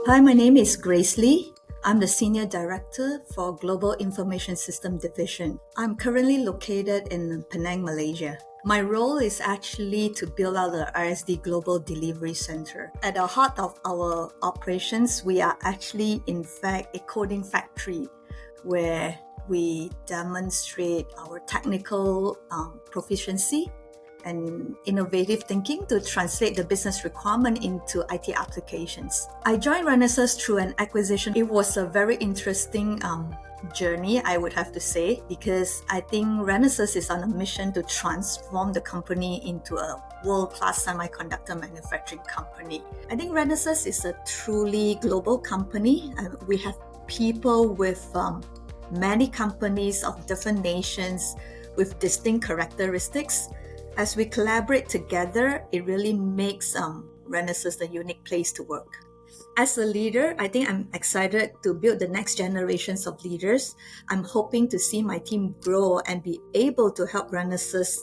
Hi, my name is Grace Lee. I'm the Senior Director for Global Information System Division. I'm currently located in Penang, Malaysia. My role is actually to build out the RSD Global Delivery Center. At the heart of our operations, we are actually, in fact, a coding factory where we demonstrate our technical proficiency and innovative thinking to translate the business requirement into IT applications. I joined Renesas through an acquisition. It was a very interesting journey, I would have to say, because I think Renesas is on a mission to transform the company into a world-class semiconductor manufacturing company. I think Renesas is a truly global company. We have people with many companies of different nations with distinct characteristics. As we collaborate together, it really makes Renesas a unique place to work. As a leader, I think I'm excited to build the next generations of leaders. I'm hoping to see my team grow and be able to help Renesas